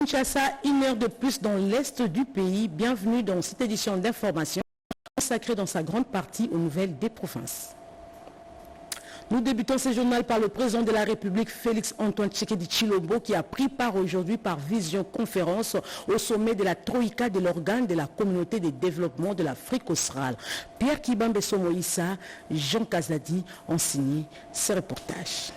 Kinshasa, une heure de plus dans l'est du pays. Bienvenue dans cette édition d'information consacrée dans sa grande partie aux nouvelles des provinces. Nous débutons ce journal par le président de la République, Félix Antoine Tshisekedi Tshilombo, qui a pris part aujourd'hui par visioconférence au sommet de la Troïka de l'organe de la communauté de développement de l'Afrique australe. Pierre Kibambe Somoïssa, Jean Kazadi ont signé ce reportage.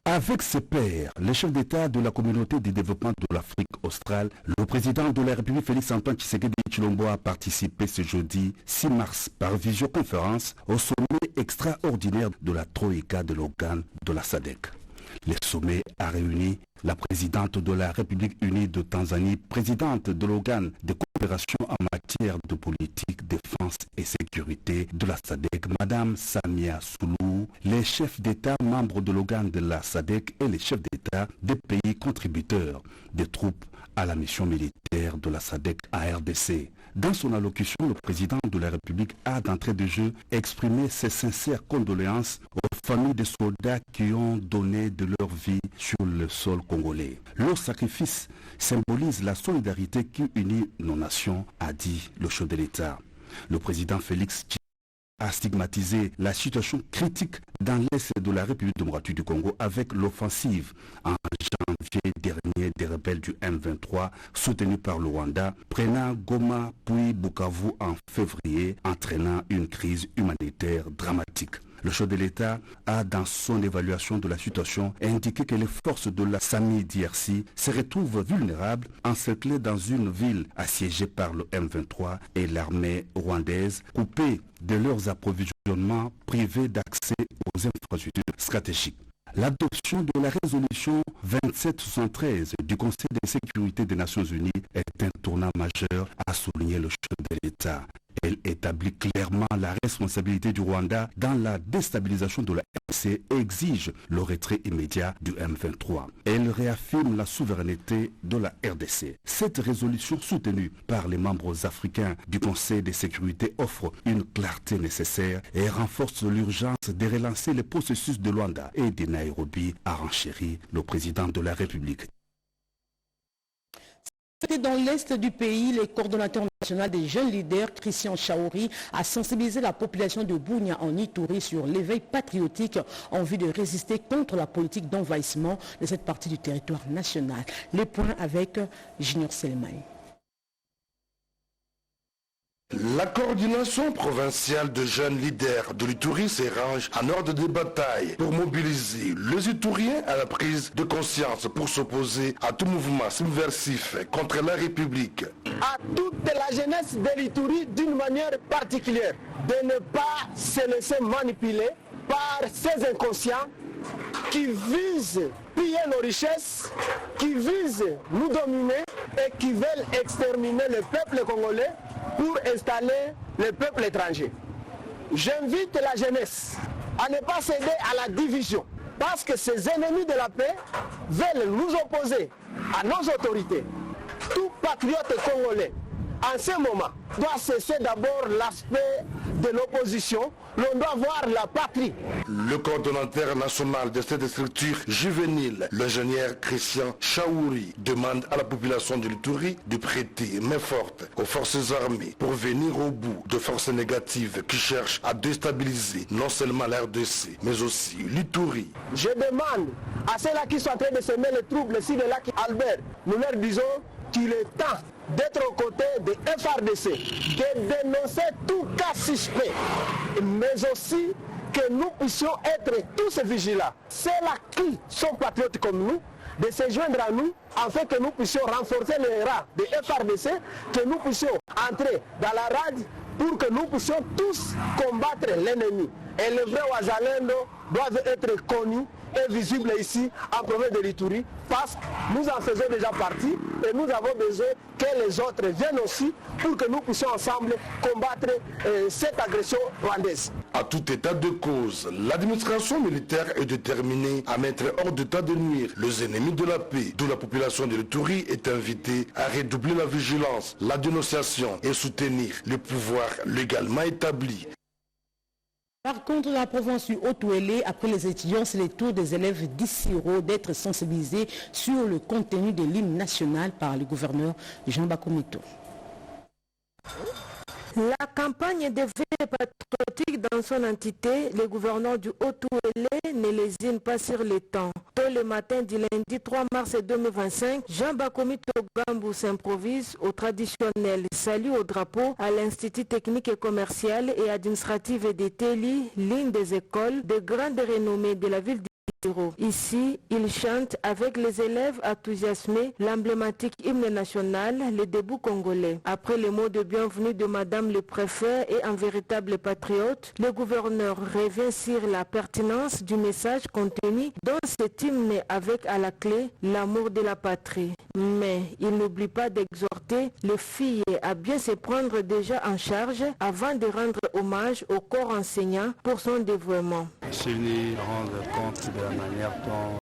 Avec ses pairs, les chefs d'État de la communauté de développement de l'Afrique australe, le président de la République Félix Antoine Tshisekedi Tshilombo a participé ce jeudi 6 mars par visioconférence au sommet extraordinaire de la Troïka de l'organe de la SADC. Le sommet a réuni la présidente de la République unie de Tanzanie, présidente de l'organe de coopération en matière de politique, défense et sécurité de la SADC, Madame Samia Suluhu, les chefs d'État membres de l'organe de la SADC et les chefs d'État des pays contributeurs des troupes à la mission militaire de la SADC à RDC. Dans son allocution, le président de la République a d'entrée de jeu exprimé ses sincères condoléances aux familles des soldats qui ont donné de leur vie sur le sol congolais. Leur sacrifice symbolise la solidarité qui unit nos nations, a dit le chef de l'État. Le président Félix a stigmatisé la situation critique dans l'est de la République démocratique du Congo avec l'offensive en janvier dernier des rebelles du M23 soutenus par le Rwanda, prenant Goma puis Bukavu en février, entraînant une crise humanitaire dramatique. Le chef de l'État a, dans son évaluation de la situation, indiqué que les forces de la SAMI d'IRC se retrouvent vulnérables, encerclées dans une ville assiégée par le M23 et l'armée rwandaise, coupées de leurs approvisionnements, privées d'accès aux infrastructures stratégiques. L'adoption de la résolution 2773 du Conseil de sécurité des Nations Unies est un tournant majeur, a souligné le chef de l'État. Elle établit clairement la responsabilité du Rwanda dans la déstabilisation de la RDC et exige le retrait immédiat du M23. Elle réaffirme la souveraineté de la RDC. Cette résolution soutenue par les membres africains du Conseil de sécurité offre une clarté nécessaire et renforce l'urgence de relancer le processus de Luanda et de Nairobi, a renchéri le président de la République. Dans l'est du pays, le coordonnateur national des jeunes leaders, Christian Chaouri, a sensibilisé la population de Bunia en Ituri sur l'éveil patriotique en vue de résister contre la politique d'envahissement de cette partie du territoire national. Les points avec Junior Selemani. La coordination provinciale de jeunes leaders de l'Ituri s'arrange en ordre de bataille pour mobiliser les Ituriens à la prise de conscience pour s'opposer à tout mouvement subversif contre la République. À toute la jeunesse de l'Ituri d'une manière particulière, de ne pas se laisser manipuler par ces inconscients qui visent piller nos richesses, qui visent nous dominer et qui veulent exterminer le peuple congolais pour installer le peuple étranger. J'invite la jeunesse à ne pas céder à la division, parce que ces ennemis de la paix veulent nous opposer à nos autorités. Tout patriote congolais, en ce moment, doit cesser d'abord l'aspect de l'opposition. L'on doit voir la patrie. Le coordonnateur national de cette structure juvénile, l'ingénieur Christian Chaouri, demande à la population de l'Ituri de prêter main forte aux forces armées pour venir au bout de forces négatives qui cherchent à déstabiliser non seulement la RDC, mais aussi l'Ituri. Je demande à ceux-là qui sont en train de semer le trouble ici de lac Albert, nous leur disons qu'il est temps d'être aux côtés de FRDC, de dénoncer tout cas suspect, mais aussi que nous puissions être tous vigilants. Ceux-là qui sont patriotes comme nous, de se joindre à nous, afin que nous puissions renforcer les rangs de FRDC, que nous puissions entrer dans la rade pour que nous puissions tous combattre l'ennemi. Et les vrais Ouazalendo doivent être connus et visibles ici en province de l'Ituri, parce que nous en faisons déjà partie et nous avons besoin que les autres viennent aussi pour que nous puissions ensemble combattre cette agression rwandaise. À tout état de cause, l'administration militaire est déterminée à mettre hors d'état de nuire les ennemis de la paix, d'où la population de l'Ituri est invitée à redoubler la vigilance, la dénonciation et soutenir le pouvoir légalement établi. Par contre, la province du Haut-Ouélé, après les étudiants, c'est le tour des élèves d'Issiro d'être sensibilisés sur le contenu de l'hymne national par le gouverneur Jean Bakoumito. La campagne des veilles patriotiques dans son entité, le gouverneur du Haut-Ouélé ne lésine pas sur le temps. Tôt le matin du lundi 3 mars 2025, Jean Bakoumito Gambou s'improvise au traditionnel salut au drapeau à l'Institut technique et commercial et administratif de Téli, l'une des écoles de grande renommée de la ville de Ici, il chante avec les élèves enthousiasmés l'emblématique hymne national, le debout congolais. Après les mots de bienvenue de Madame le préfet et un véritable patriote, le gouverneur revient sur la pertinence du message contenu dans cet hymne avec à la clé l'amour de la patrie. Mais il n'oublie pas d'exhorter les filles à bien se prendre déjà en charge avant de rendre hommage au corps enseignant pour son dévouement. Je suis venu rendre compte de la manière dont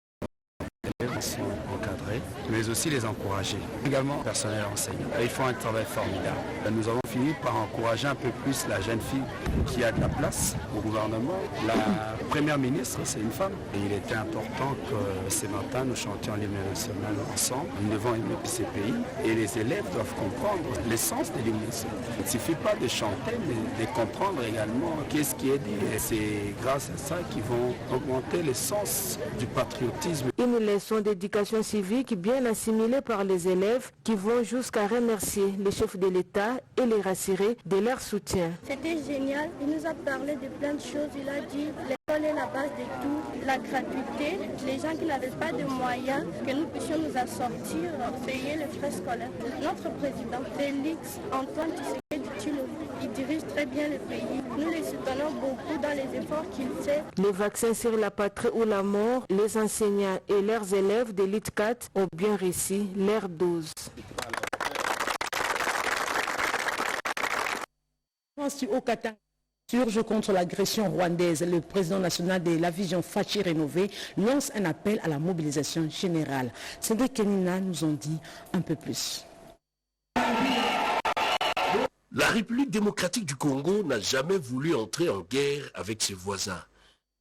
les élèves sont encadrés, mais aussi les encourager. Également, le personnel enseignant. Ils font un travail formidable. Nous avons fini par encourager un peu plus la jeune fille qui a de la place au gouvernement. La première ministre, c'est une femme. Et il était important que ce matin, nous chantions l'hymne national ensemble. Nous devons aimer ce pays. Et les élèves doivent comprendre l'essence de l'hymne national. Il ne suffit pas de chanter, mais de comprendre également qu'est-ce qui est dit. Et c'est grâce à ça qu'ils vont augmenter le sens du patriotisme. Une leçon d'éducation civique bien assimilée par les élèves qui vont jusqu'à remercier les chefs de l'État et les rassurer de leur soutien. C'était génial, il nous a parlé de plein de choses, il a dit l'école est la base de tout, la gratuité, les gens qui n'avaient pas de moyens, que nous puissions nous assortir, payer les frais scolaires. Notre président, Félix Antoine Tshisekedi Tshilombo, il dirige très bien le pays. Nous les soutenons beaucoup dans les efforts qu'il fait. Les vaccins sur la patrie ou la mort, les enseignants et leurs élèves de l'IT4 ont bien réussi leur dose. Surge contre l'agression rwandaise, le président national de la vision Fachi Rénové lance un appel à la mobilisation générale. Cédric Kenina nous en dit un peu plus. La République démocratique du Congo n'a jamais voulu entrer en guerre avec ses voisins.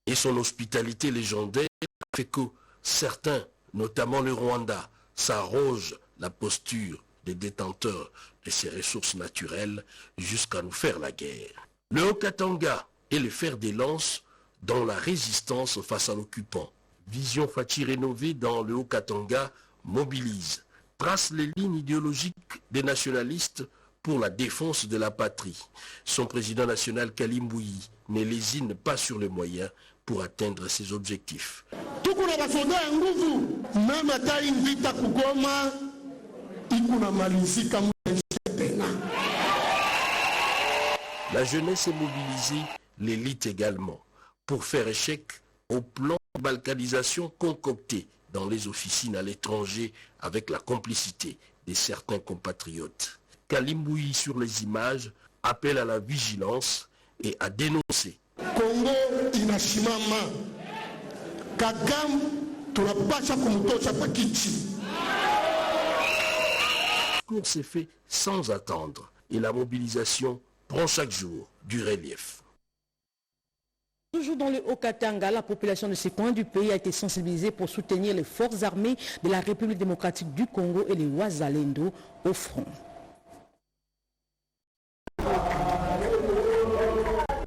Et son hospitalité légendaire fait que certains, notamment le Rwanda, s'arrogent la posture des détenteurs de ses ressources naturelles jusqu'à nous faire la guerre. Le Haut-Katanga est le fer des lances dans la résistance face à l'occupant. Vision Fachi Rénové dans le Haut-Katanga mobilise, trace les lignes idéologiques des nationalistes pour la défense de la patrie. Son président national Kalimbouyi ne lésine pas sur les moyens pour atteindre ses objectifs. La jeunesse est mobilisée, l'élite également, pour faire échec au plan de balkanisation concocté dans les officines à l'étranger avec la complicité de certains compatriotes. Kalimbouyi sur les images appelle à la vigilance et à dénoncer. Congo inashimama. Kagame tunapasha kumtosha kwa kiti. Le cours s'est fait sans attendre et la mobilisation prend chaque jour du relief. Toujours dans le Haut-Katanga, la population de ce coin du pays a été sensibilisée pour soutenir les forces armées de la République démocratique du Congo et les Wazalendo au front.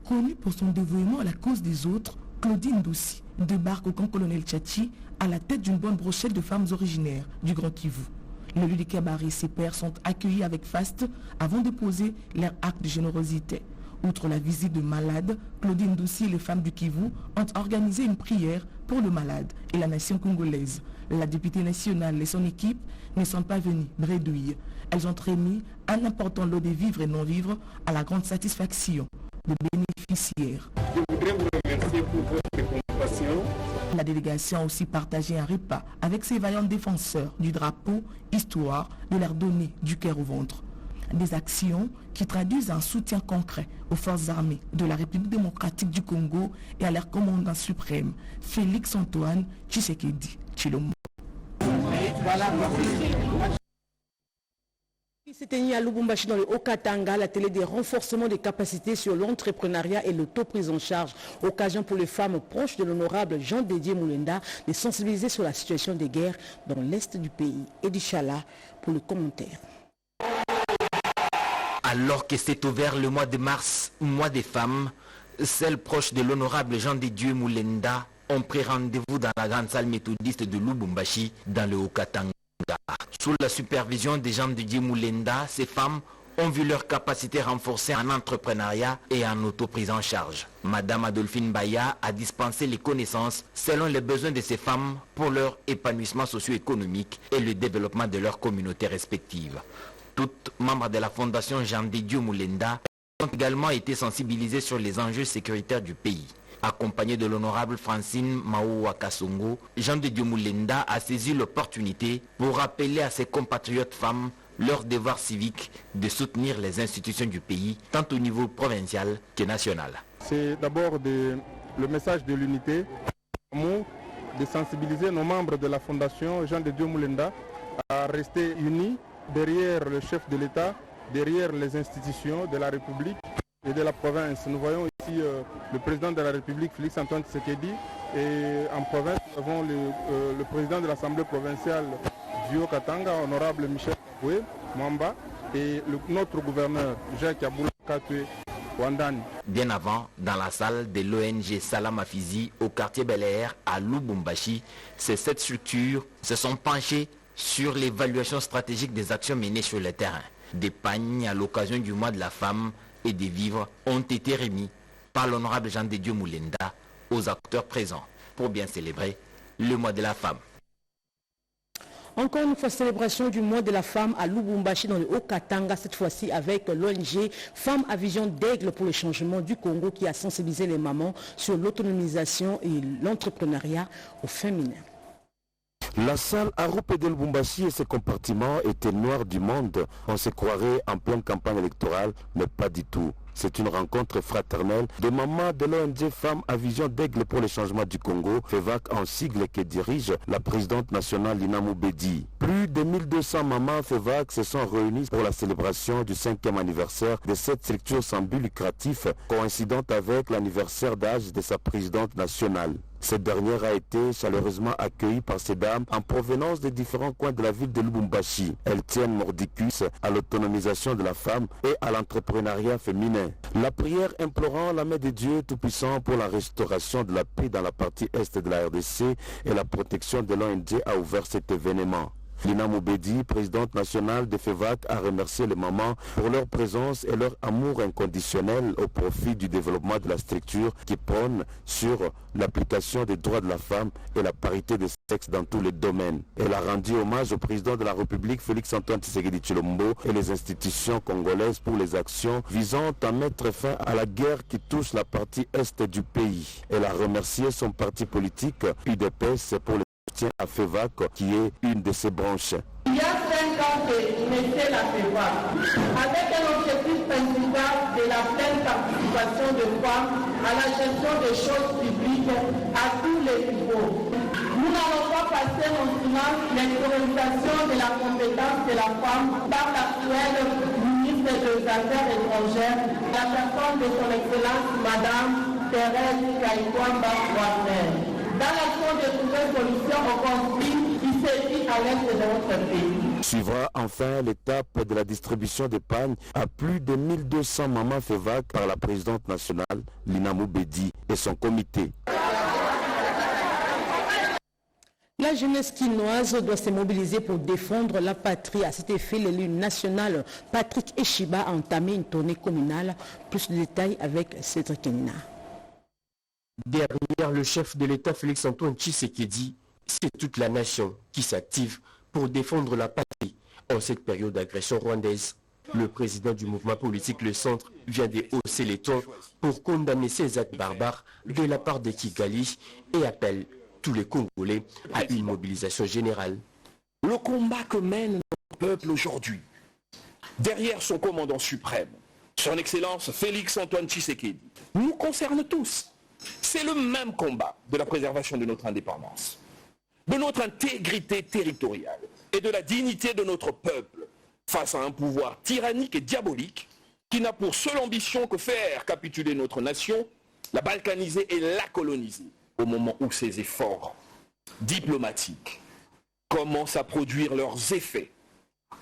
Connue pour son dévouement à la cause des autres, Claudine Doussi débarque au camp colonel Tchachi à la tête d'une bonne brochette de femmes originaires du Grand Kivu. Le lieu du cabaret et ses pairs sont accueillis avec faste avant de poser leur acte de générosité. Outre la visite de malades, Claudine Doussi et les femmes du Kivu ont organisé une prière pour le malade et la nation congolaise. La députée nationale et son équipe ne sont pas venues bredouilles. Elles ont remis un important lot de vivres et non-vivres à la grande satisfaction des bénéficiaires. Je voudrais vous remercier pour votre compassion. La délégation a aussi partagé un repas avec ses vaillants défenseurs du drapeau, histoire de leur donner du cœur au ventre. Des actions qui traduisent un soutien concret aux forces armées de la République démocratique du Congo et à leur commandant suprême, Félix Antoine Tshisekedi Tshilombo. Qui s'est tenu à Lubumbashi dans le Haut-Katanga, l'atelier des renforcements des capacités sur l'entrepreneuriat et l'auto-prise en charge. Occasion pour les femmes proches de l'honorable Jean Dédié Moulenda de sensibiliser sur la situation des guerres dans l'est du pays. Edi Chala pour le commentaire. Alors que s'est ouvert le mois de mars, mois des femmes, celles proches de l'honorable Jean Dédié Moulenda ont pris rendez-vous dans la grande salle méthodiste de Lubumbashi dans le Haut-Katanga. Sous la supervision des Jean Dédié Moulenda, ces femmes ont vu leurs capacités renforcées en entrepreneuriat et en auto-prise en charge. Madame Adolphine Baya a dispensé les connaissances selon les besoins de ces femmes pour leur épanouissement socio-économique et le développement de leurs communautés respectives. Toutes membres de la fondation Jean Dédié Moulenda ont également été sensibilisées sur les enjeux sécuritaires du pays. Accompagné de l'honorable Francine Maoua Kasongo, Jean Dédié Moulenda a saisi l'opportunité pour rappeler à ses compatriotes femmes leur devoir civique de soutenir les institutions du pays, tant au niveau provincial que national. C'est d'abord le message de l'unité, de sensibiliser nos membres de la fondation Jean Dédié Moulenda à rester unis derrière le chef de l'État, derrière les institutions de la République et de la province. Nous voyons ici le président de la République, Félix Antoine Tshisekedi, et en province, nous avons le président de l'Assemblée provinciale du Haut-Katanga, honorable Michel Koué Mwamba, et notre gouverneur, Jacques Aboula Katoué Wandani. Bien avant, dans la salle de l'ONG Salam Afizi au quartier Bel Air à Lubumbashi, ces 7 structures se sont penchées sur l'évaluation stratégique des actions menées sur le terrain. Des pagnes à l'occasion du mois de la femme et des vivres ont été remis par l'honorable Jean Dédié Moulenda aux acteurs présents pour bien célébrer le mois de la femme. Encore une fois, célébration du mois de la femme à Lubumbashi dans le Haut-Katanga, cette fois-ci avec l'ONG Femmes à Vision d'Aigle pour le changement du Congo qui a sensibilisé les mamans sur l'autonomisation et l'entrepreneuriat au féminin. La salle à Roupe de Lubumbashi et ses compartiments étaient noirs du monde. On se croirait en pleine campagne électorale, mais pas du tout. C'est une rencontre fraternelle de mamans de l'ONG Femmes à Vision d'Aigle pour le changement du Congo, FEVAC en sigle que dirige la présidente nationale Lina Moubedi. Plus de 1200 mamans FEVAC se sont réunies pour la célébration du 5e anniversaire de cette structure sans but lucratif, coïncidente avec l'anniversaire d'âge de sa présidente nationale. Cette dernière a été chaleureusement accueillie par ces dames en provenance des différents coins de la ville de Lubumbashi. Elles tiennent mordicus à l'autonomisation de la femme et à l'entrepreneuriat féminin. La prière implorant la main de Dieu Tout-Puissant pour la restauration de la paix dans la partie est de la RDC et la protection de l'ONG a ouvert cet événement. Lina Moubedi, présidente nationale de FEVAC, a remercié les mamans pour leur présence et leur amour inconditionnel au profit du développement de la structure qui prône sur l'application des droits de la femme et la parité des sexes dans tous les domaines. Elle a rendu hommage au président de la République, Félix Antoine Tshisekedi Tshilombo, et les institutions congolaises pour les actions visant à mettre fin à la guerre qui touche la partie est du pays. Elle a remercié son parti politique, UDPS, pour le soutien à FEVAC, qui est une de ses branches. Il y a 5 ans que naissait la FEVAC, avec un objectif principal de la pleine participation des femmes à la gestion des choses publiques à tous les niveaux. Nous n'allons pas passer en silence l'instrumentalisation de la compétence de la femme par l'actuelle ministre des Affaires étrangères, la personne de son Excellence Madame Thérèse Kaïkwamba Wagner. Dans l'action de trouver solution au conflit qui sévit à l'est de notre pays. Suivra enfin l'étape de la distribution des pagnes à plus de 1200 mamans FEVAC par la présidente nationale Lina Moubedi et son comité. La jeunesse quinoise doit se mobiliser pour défendre la patrie. À cet effet, l'élu national Patrick Eshiba a entamé une tournée communale. Plus de détails avec Cédric Kenina. Derrière le chef de l'État Félix Antoine Tshisekedi, c'est toute la nation qui s'active pour défendre la patrie en cette période d'agression rwandaise. Le président du mouvement politique Le Centre vient de hausser les tons pour condamner ces actes barbares de la part de Kigali et appelle tous les Congolais à une mobilisation générale. Le combat que mène notre peuple aujourd'hui, derrière son commandant suprême, son Excellence Félix Antoine Tshisekedi, nous concerne tous. C'est le même combat de la préservation de notre indépendance, de notre intégrité territoriale et de la dignité de notre peuple face à un pouvoir tyrannique et diabolique qui n'a pour seule ambition que faire capituler notre nation, la balkaniser et la coloniser, au moment où ces efforts diplomatiques commencent à produire leurs effets,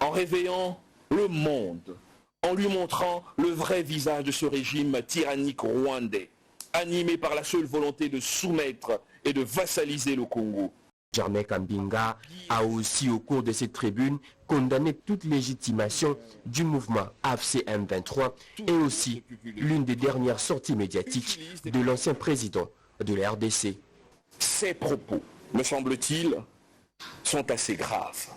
en réveillant le monde, en lui montrant le vrai visage de ce régime tyrannique rwandais, animé par la seule volonté de soumettre et de vassaliser le Congo. Germain Kambinga a aussi, au cours de cette tribune, condamné toute légitimation du mouvement AFC M23 et aussi l'une des dernières sorties médiatiques de l'ancien président de la RDC. Ces propos, me semble-t-il, sont assez graves.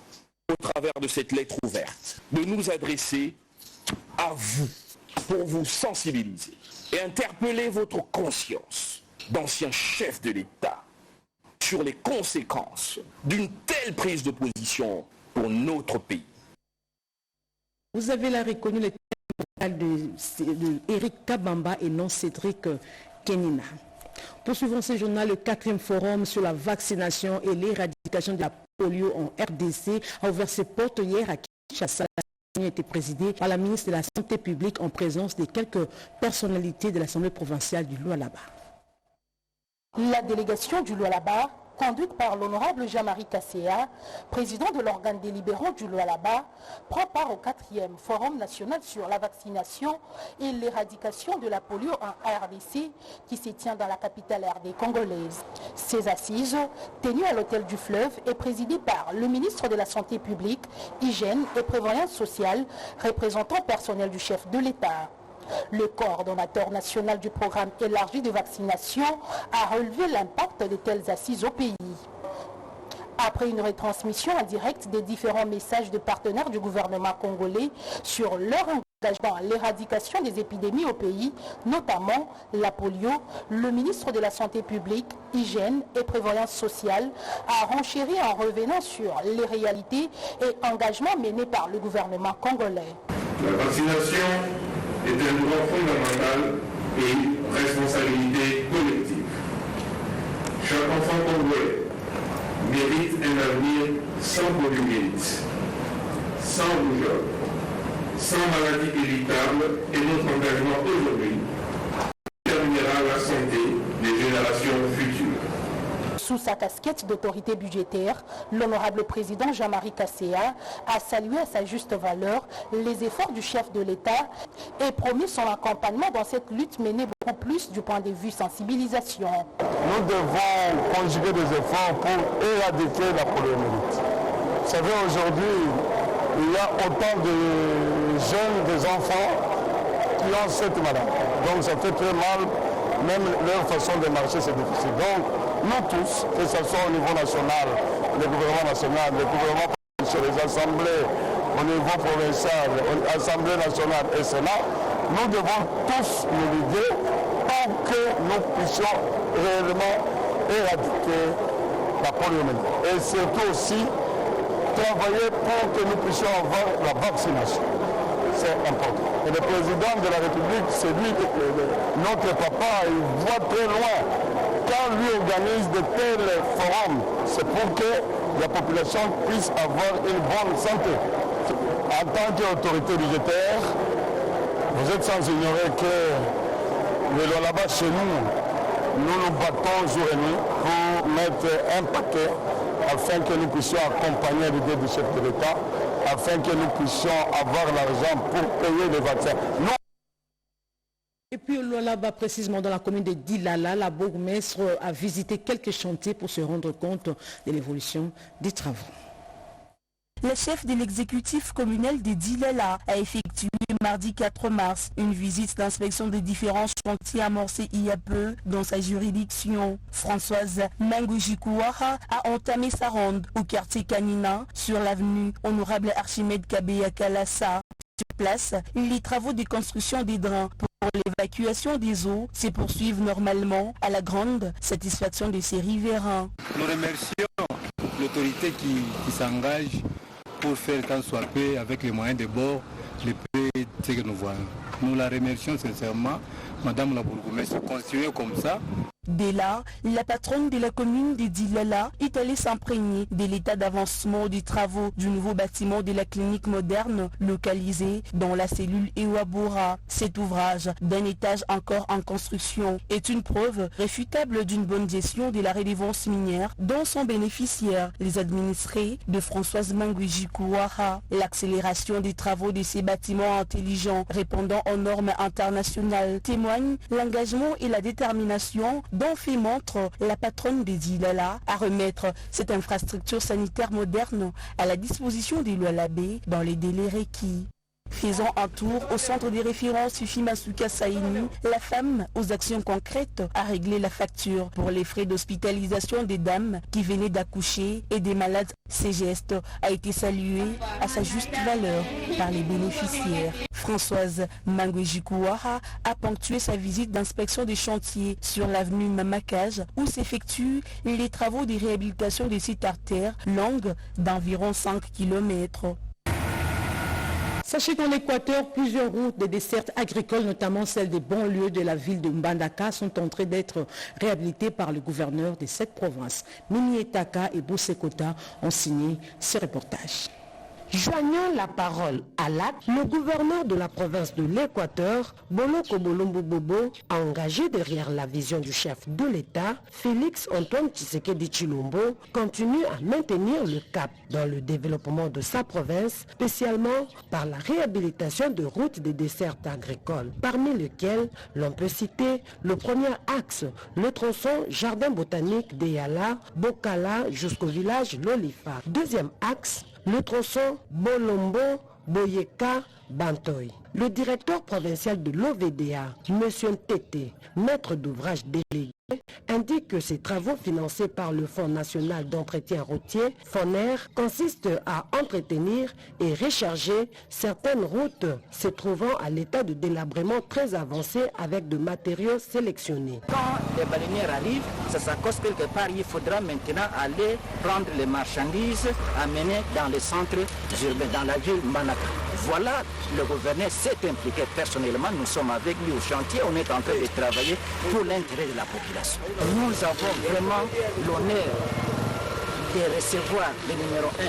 Au travers de cette lettre ouverte, de nous adresser à vous pour vous sensibiliser et interpeller votre conscience d'ancien chef de l'État sur les conséquences d'une telle prise de position pour notre pays. Vous avez là reconnu le thème de Eric Kabamba et non Cédric Kenina. Poursuivons ce journal, le 4e forum sur la vaccination et l'éradication de la polio en RDC a ouvert ses portes hier à Kinshasa. A été présidé par la ministre de la Santé publique en présence de quelques personnalités de l'Assemblée provinciale du Lualaba. La délégation du Lualaba, conduite par l'honorable Jean-Marie Kasséa, président de l'organe délibérant du Lualaba, prend part au 4e Forum national sur la vaccination et l'éradication de la polio en RDC qui se tient dans la capitale RD congolaise. Ces assises, tenues à l'hôtel du Fleuve, est présidée par le ministre de la Santé publique, Hygiène et Prévoyance sociale, représentant personnel du chef de l'État. Le coordonnateur national du programme élargi de vaccination a relevé l'impact de telles assises au pays. Après une retransmission en direct des différents messages de partenaires du gouvernement congolais sur leur engagement à l'éradication des épidémies au pays, notamment la polio, le ministre de la Santé publique, Hygiène et Prévoyance sociale a renchéri en revenant sur les réalités et engagements menés par le gouvernement congolais. La vaccination est un droit fondamental et responsabilité collective. Chaque enfant congolais mérite un avenir sans poliomyélite, sans rougeole, sans maladie évitable, et notre engagement aujourd'hui déterminera la santé des générations futures. Sous sa casquette d'autorité budgétaire, l'honorable président Jean-Marie Kasséa a salué à sa juste valeur les efforts du chef de l'État et promis son accompagnement dans cette lutte menée beaucoup plus du point de vue sensibilisation. Nous devons conjuguer des efforts pour éradiquer la poliomyélite. Vous savez, aujourd'hui, il y a autant de jeunes, des enfants qui ont cette maladie. Donc ça fait très mal, même leur façon de marcher c'est difficile. Donc nous tous, que ce soit au niveau national, le gouvernement national, le gouvernement sur les assemblées, au niveau provincial, Assemblée nationale et Sénat, nous devons tous nous liguer pour que nous puissions réellement éradiquer la poliomyélite. Et surtout aussi travailler pour que nous puissions avoir la vaccination. C'est important. Et le président de la République, c'est lui, notre papa, il voit très loin. Quand lui organise de tels forums, c'est pour que la population puisse avoir une bonne santé. En tant qu'autorité budgétaire, vous êtes sans ignorer que le Lualaba chez nous nous battons jour et nuit pour mettre un paquet afin que nous puissions accompagner l'idée du chef de l'État, afin que nous puissions avoir l'argent pour payer les vaccins. Et puis là-bas, précisément dans la commune de Dilala, la bourgmestre a visité quelques chantiers pour se rendre compte de l'évolution des travaux. Le chef de l'exécutif communal de Dilala a effectué mardi 4 mars une visite d'inspection de différents chantiers amorcés il y a peu dans sa juridiction. Françoise Mangujikuara a entamé sa ronde au quartier Kanina sur l'avenue Honorable Archimède Kabeya Kalassa. Sur place, les travaux de construction des drains pour l'évacuation des eaux se poursuivent normalement à la grande satisfaction de ces riverains. Nous remercions l'autorité qui s'engage pour faire tant soit peu avec les moyens de bord, les peu que nous voyons. Nous la remercions sincèrement, Madame la bourgmestre, continuez comme ça. Dès là, la patronne de la commune de Dilala est allée s'imprégner de l'état d'avancement des travaux du nouveau bâtiment de la clinique moderne localisé dans la cellule Ewabora. Cet ouvrage, d'un étage encore en construction, est une preuve réfutable d'une bonne gestion de la redevance minière dont sont bénéficiaires les administrés de Françoise Mangouji Kouaha. L'accélération des travaux de ces bâtiments intelligents répondant aux normes internationales témoigne l'engagement et la détermination dont fait montre la patronne des Dilala à remettre cette infrastructure sanitaire moderne à la disposition des Lualabé dans les délais requis. Faisant un tour au centre des références Fimasuka Saini, la femme aux actions concrètes a réglé la facture pour les frais d'hospitalisation des dames qui venaient d'accoucher et des malades. Ces gestes a été salué à sa juste valeur par les bénéficiaires. Françoise Mangouji-Kouaha a ponctué sa visite d'inspection des chantiers sur l'avenue Mamakage où s'effectuent les travaux de réhabilitation des sites artères longues d'environ 5 km. Sachez qu'en Équateur, plusieurs routes de dessertes agricoles, notamment celles des banlieues de la ville de Mbandaka, sont en train d'être réhabilitées par le gouverneur de cette province. Minietaka et Bosekota ont signé ce reportage. Joignant la parole à l'acte, le gouverneur de la province de l'Équateur, Boloko Bolombo Bobo, a engagé derrière la vision du chef de l'État, Félix Antoine Tshisekedi Tshilombo, continue à maintenir le cap dans le développement de sa province, spécialement par la réhabilitation de routes de dessertes agricoles, parmi lesquelles l'on peut citer le premier axe, le tronçon Jardin botanique d'Eyala, Bokala jusqu'au village Lolifa. Deuxième axe, le tronçon Bolombo, Boyeka, Bantoy. Le directeur provincial de l'OVDA, M. Ntete, maître d'ouvrage délégué, indique que ces travaux financés par le Fonds national d'entretien routier, FONER, consistent à entretenir et recharger certaines routes se trouvant à l'état de délabrement très avancé avec de matériaux sélectionnés. Quand les baleinières arrivent, ça s'accoste quelque part, il faudra maintenant aller prendre les marchandises, amener dans les centres urbains, dans la ville Manaka. Voilà, le gouverneur s'est impliqué personnellement, nous sommes avec lui au chantier, on est en train de travailler pour l'intérêt de la population. Nous avons vraiment l'honneur de recevoir le numéro 1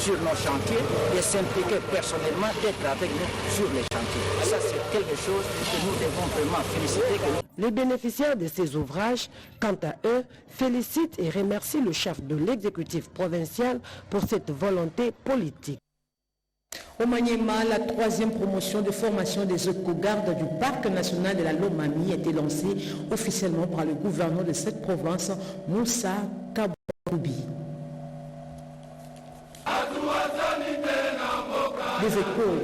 sur nos chantiers, de s'impliquer personnellement, d'être avec nous sur les chantiers. Ça, c'est quelque chose que nous devons vraiment féliciter. Les bénéficiaires de ces ouvrages, quant à eux, félicitent et remercient le chef de l'exécutif provincial pour cette volonté politique. Au Maniema, la troisième promotion de formation des éco-gardes du parc national de la Lomami a été lancée officiellement par le gouverneur de cette province, Moussa Kaboubi. Des échos.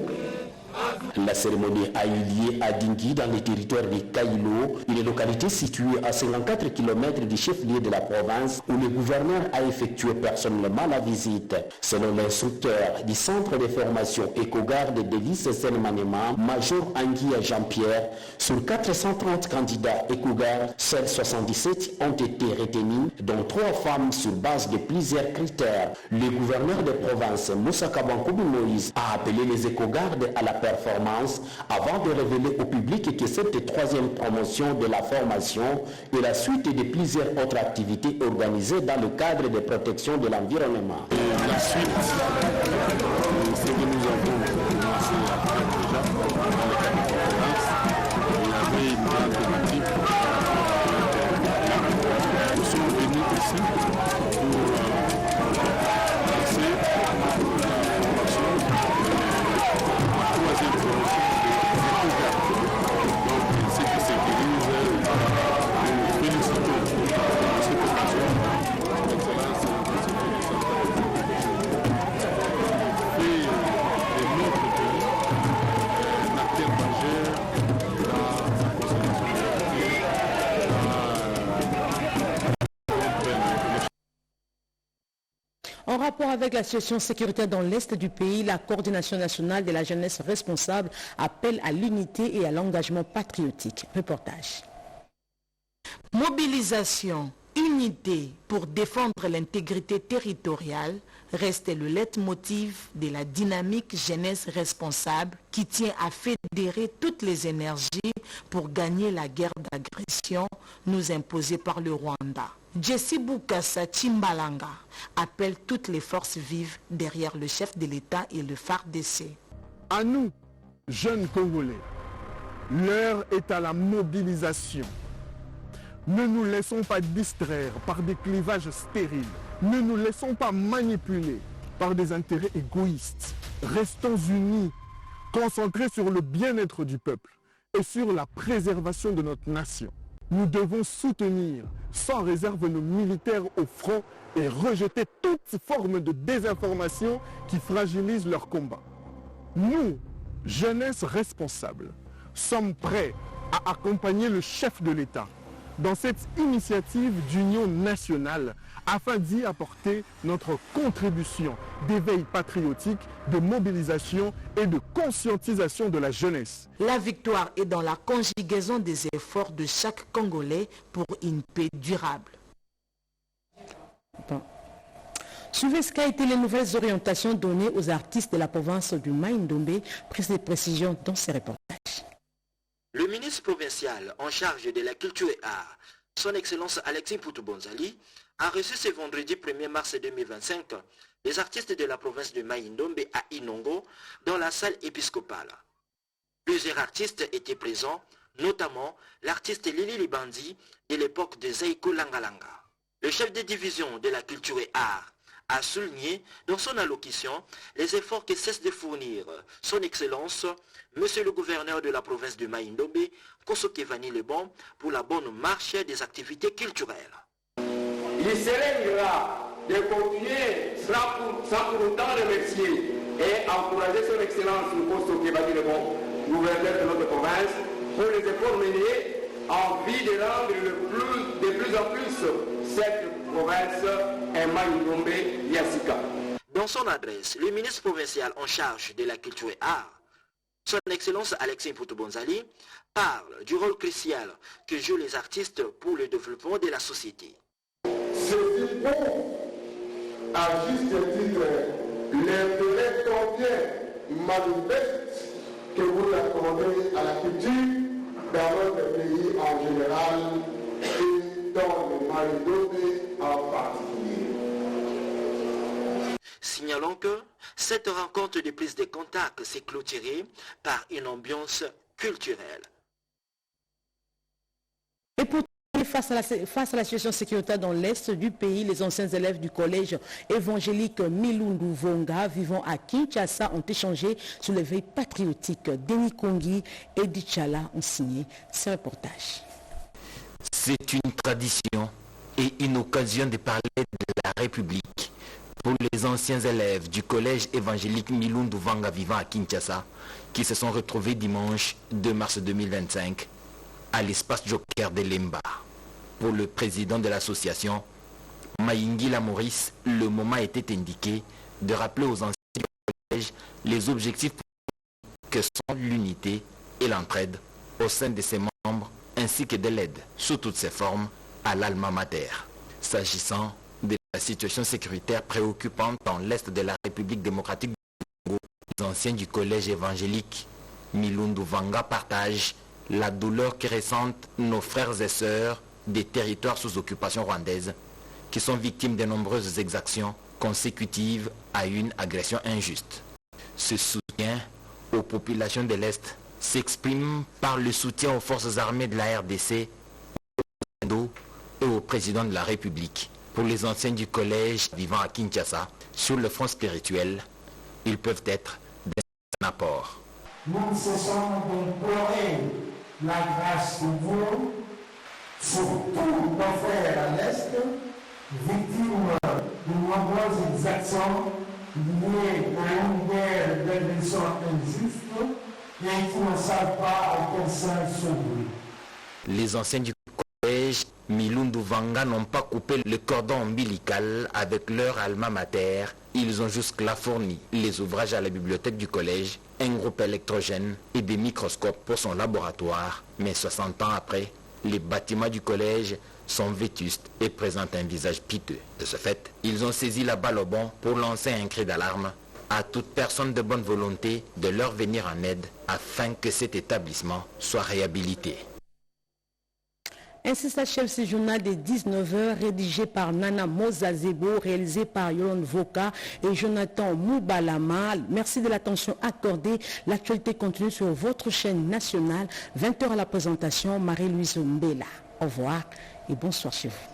La cérémonie a eu lieu à Dingui dans le territoire de Kailo, une localité située à 54 km du chef-lieu de la province où le gouverneur a effectué personnellement la visite. Selon l'instructeur du centre de formation éco-garde de l'ICSN-Maniema, Major Anguilla Jean-Pierre, sur 430 candidats éco-gardes, seuls 77 ont été retenus, dont 3 femmes sur base de plusieurs critères. Le gouverneur de province, Moussa Kabankoubi Moïse, a appelé les éco-gardes à la performance avant de révéler au public que cette troisième promotion de la formation est la suite de plusieurs autres activités organisées dans le cadre de protection de l'environnement. La suite, c'est que nous avons commencé à faire déjà dans le cadre de la province. Il y avait une grande thématique. Nous sommes venus ici pour lancer la formation. Troisième promotion des éco-gardes. Donc, ce qui sécurise, nous félicitons cette occasion. L'excellence fait de notre pays un acteur majeur dans la conservation de la nature, En rapport avec la situation sécuritaire dans l'Est du pays, la coordination nationale de la jeunesse responsable appelle à l'unité et à l'engagement patriotique. Reportage. Mobilisation, Unité pour défendre l'intégrité territoriale reste le leitmotiv de la dynamique jeunesse responsable qui tient à fédérer toutes les énergies pour gagner la guerre d'agression nous imposée par le Rwanda. Jesse Bukasa Chimbalanga appelle toutes les forces vives derrière le chef de l'État et le FARDC. À nous, jeunes Congolais, l'heure est à la mobilisation. Ne nous laissons pas distraire par des clivages stériles. Ne nous laissons pas manipuler par des intérêts égoïstes. Restons unis, concentrés sur le bien-être du peuple et sur la préservation de notre nation. Nous devons soutenir sans réserve nos militaires au front et rejeter toute forme de désinformation qui fragilise leur combat. Nous, jeunesse responsable, sommes prêts à accompagner le chef de l'État dans cette initiative d'union nationale afin d'y apporter notre contribution d'éveil patriotique, de mobilisation et de conscientisation de la jeunesse. La victoire est dans la conjugaison des efforts de chaque Congolais pour une paix durable. Suivez ce qu'a été les nouvelles orientations données aux artistes de la province du Mai-Ndombe, prise de précision dans ces reportages. Le ministre provincial en charge de la culture et art, son Excellence Alexis Mputu-Bonzali, a reçu ce vendredi 1er mars 2025 les artistes de la province de Mai-Ndombe à Inongo dans la salle épiscopale. Plusieurs artistes étaient présents, notamment l'artiste Lili Libandi de l'époque de Zaiko Langalanga. Le chef de division de la culture et art a souligné dans son allocution les efforts que cesse de fournir son Excellence, Monsieur le gouverneur de la province de Mai-Ndombe, Kosokevani Lebon, pour la bonne marche des activités culturelles. Il serait grave de continuer sans pour autant remercier et encourager son Excellence, Kosokevani Lebon, gouverneur de notre province, pour les efforts menés en vue de rendre de plus en plus cette province un Mai-Ndombe Yassika. Dans son adresse, le ministre provincial en charge de la culture et art, son Excellence Alexis Mputu-Bonzali, parle du rôle crucial que jouent les artistes pour le développement de la société. Ceci prouve à juste titre l'intérêt combien manifeste que vous accordez à la culture dans notre pays en général et dans le Mai-Ndombe en particulier. Signalons que cette rencontre de prise de contact s'est clôturée par une ambiance culturelle. Et pour face à la situation sécuritaire dans l'est du pays, les anciens élèves du collège évangélique Milundu Vonga vivant à Kinshasa ont échangé sur l'éveil patriotique. Denis Kongi et Dichala ont signé ce reportage. C'est une tradition et une occasion de parler de la République pour les anciens élèves du collège évangélique Milundu Vonga vivant à Kinshasa qui se sont retrouvés dimanche 2 mars 2025 à l'espace Joker de Lemba. Pour le président de l'association, Maïngila Maurice, le moment était indiqué de rappeler aux anciens du collège les objectifs que sont l'unité et l'entraide au sein de ses membres ainsi que de l'aide sous toutes ses formes à l'alma mater. S'agissant de la situation sécuritaire préoccupante dans l'est de la République démocratique du Congo, les anciens du collège évangélique Milundu Vonga partagent la douleur que ressentent nos frères et sœurs des territoires sous occupation rwandaise qui sont victimes de nombreuses exactions consécutives à une agression injuste. Ce soutien aux populations de l'Est s'exprime par le soutien aux forces armées de la RDC, et au président de la République. Pour les anciens du collège vivant à Kinshasa, sur le front spirituel, ils peuvent être d'un apport. Nous ne cessons d'implorer la grâce de vous sur tous nos frères à l'Est, victimes de nombreuses exactions liées à une guerre d'agression injuste et qui ne savent pas à quel sens s'ouvrir. Les anciens du collège Milundu Vonga n'ont pas coupé le cordon ombilical avec leur alma mater. Ils ont jusque-là fourni les ouvrages à la bibliothèque du collège, un groupe électrogène et des microscopes pour son laboratoire. Mais 60 ans après, les bâtiments du collège sont vétustes et présentent un visage piteux. De ce fait, ils ont saisi la balle au bond pour lancer un cri d'alarme à toute personne de bonne volonté de leur venir en aide afin que cet établissement soit réhabilité. Ainsi s'achève ce journal des 19h rédigé par Nana Mozazebo, réalisé par Yolande Voka et Jonathan Moubalama. Merci de l'attention accordée. L'actualité continue sur votre chaîne nationale. 20h à la présentation, Marie-Louise Mbela. Au revoir et bonsoir chez vous.